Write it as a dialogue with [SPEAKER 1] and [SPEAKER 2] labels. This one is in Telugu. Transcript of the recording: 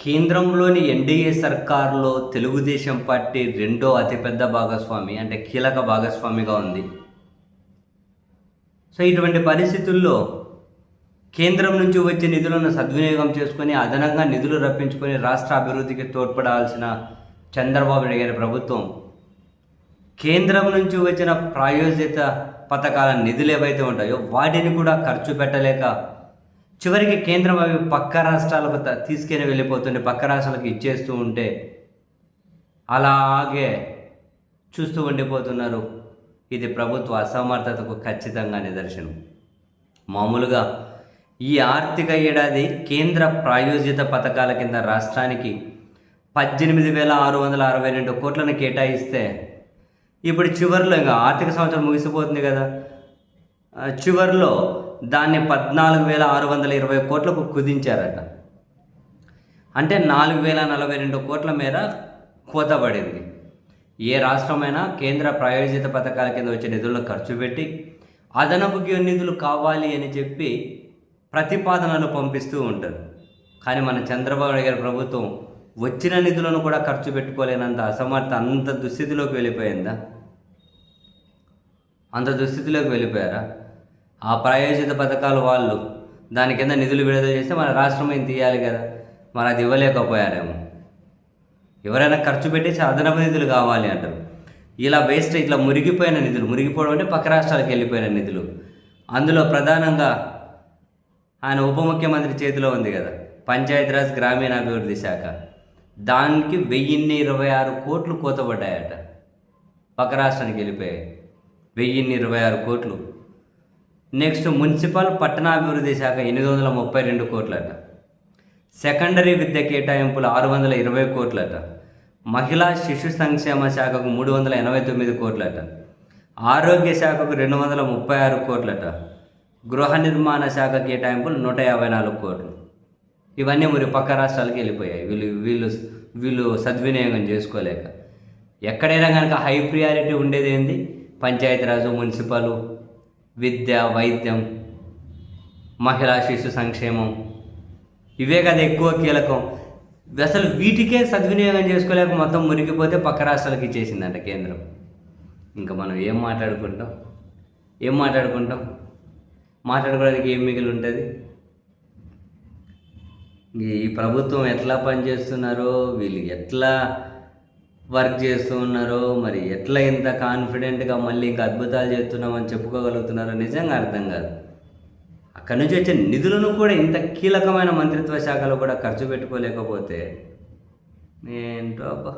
[SPEAKER 1] కేంద్రంలోని ఎన్డీఏ సర్కార్లో తెలుగుదేశం పార్టీ రెండో అతిపెద్ద భాగస్వామి, అంటే కీలక భాగస్వామిగా ఉంది. సో ఇటువంటి పరిస్థితుల్లో కేంద్రం నుంచి వచ్చే నిధులను సద్వినియోగం చేసుకొని అదనంగా నిధులు రప్పించుకొని రాష్ట్ర అభివృద్ధికి తోడ్పడాల్సిన చంద్రబాబు నాయుడు గారి ప్రభుత్వం కేంద్రం నుంచి వచ్చిన ప్రాయోజిత పథకాల నిధులు ఏవైతే ఉంటాయో వాటిని కూడా ఖర్చు పెట్టలేక చివరికి కేంద్రం అవి పక్క రాష్ట్రాలకు తీసుకెళ్ళి వెళ్ళిపోతుంటే పక్క రాష్ట్రాలకు ఇచ్చేస్తూ ఉంటే అలాగే చూస్తూ ఉండిపోతున్నారు. ఇది ప్రభుత్వ అసమర్థతకు ఖచ్చితంగా నిదర్శనం. మామూలుగా ఈ ఆర్థిక ఏడాది కేంద్ర ప్రాయోజిత పథకాల కింద రాష్ట్రానికి 18,662 కోట్లను కేటాయిస్తే ఇప్పుడు చివరిలో ఇంకా ఆర్థిక సంవత్సరం ముగిసిపోతుంది కదా, చివరిలో దాన్ని 14,620 కోట్లకు కుదించారట. అంటే 4,042 కోట్ల మేర కోత పడింది. ఏ రాష్ట్రమైనా కేంద్ర ప్రాయోజిత పథకాల కింద వచ్చే నిధులను ఖర్చు పెట్టి అదనపు నిధులు కావాలి అని చెప్పి ప్రతిపాదనలు పంపిస్తూ ఉంటారు. కానీ మన చంద్రబాబు నాయుడు గారి ప్రభుత్వం వచ్చిన నిధులను కూడా ఖర్చు పెట్టుకోలేనంత అసమర్థ, అంత దుస్థితిలోకి వెళ్ళిపోయిందా? అంత దుస్థితిలోకి వెళ్ళిపోయారా? ఆ ప్రాయోజిత పథకాలు వాళ్ళు దాని కింద నిధులు విడుదల చేస్తే మన రాష్ట్రం ఏం తీయాలి కదా, మరి అది ఇవ్వలేకపోయారేమో. ఎవరైనా ఖర్చు పెట్టేసి అదనపు నిధులు కావాలి అంటారు. ఇలా వేస్ట్, ఇట్లా మురిగిపోయిన నిధులు, మురిగిపోవడం అంటే పక్క రాష్ట్రాలకు వెళ్ళిపోయిన నిధులు. అందులో ప్రధానంగా ఆయన ఉప ముఖ్యమంత్రి చేతిలో ఉంది కదా పంచాయతీరాజ్ గ్రామీణాభివృద్ధి శాఖ, దానికి 1,026 కోట్లు కోతపడ్డాయట. పక్క రాష్ట్రానికి వెళ్ళిపోయాయి 1,026 కోట్లు. నెక్స్ట్ మున్సిపల్ పట్టణాభివృద్ధి శాఖ 832 కోట్లట. సెకండరీ విద్య కేటాయింపులు 620 కోట్లట. మహిళా శిశు సంక్షేమ శాఖకు 389 కోట్లట. ఆరోగ్య శాఖకు 236 కోట్లట. గృహ నిర్మాణ శాఖ కేటాయింపులు 154 కోట్లు. ఇవన్నీ మరి పక్క రాష్ట్రాలకు వెళ్ళిపోయాయి. వీళ్ళు సద్వినియోగం చేసుకోలేక. ఎక్కడైనా కనుక హై ప్రియారిటీ ఉండేది ఏంది? పంచాయతీరాజు, మున్సిపల్, విద్య, వైద్యం, మహిళా శిశు సంక్షేమం, ఇవే కదా ఎక్కువ కీలకం. అసలు వీటికే సద్వినియోగం చేసుకోలేక మొత్తం మునిగిపోతే పక్క రాష్ట్రాలకు ఇచ్చేసిందంట కేంద్రం. ఇంకా మనం ఏం మాట్లాడుకుంటాం? మాట్లాడుకోవడానికి ఏం మిగిలి ఉంటుంది? ఈ ప్రభుత్వం ఎట్లా పనిచేస్తున్నారో, వీళ్ళు ఎట్లా వర్క్ చేస్తూ ఉన్నారో, మరి ఎట్లా ఇంత కాన్ఫిడెంట్గా మళ్ళీ ఇంకా అద్భుతాలు చేస్తున్నామని చెప్పుకోగలుగుతున్నారో నిజంగా అర్థం కాదు. అక్కడి నుంచి వచ్చే నిధులను కూడా ఇంత కీలకమైన మంత్రిత్వ శాఖలో కూడా ఖర్చు పెట్టుకోలేకపోతే ఏంటో అబ్బా.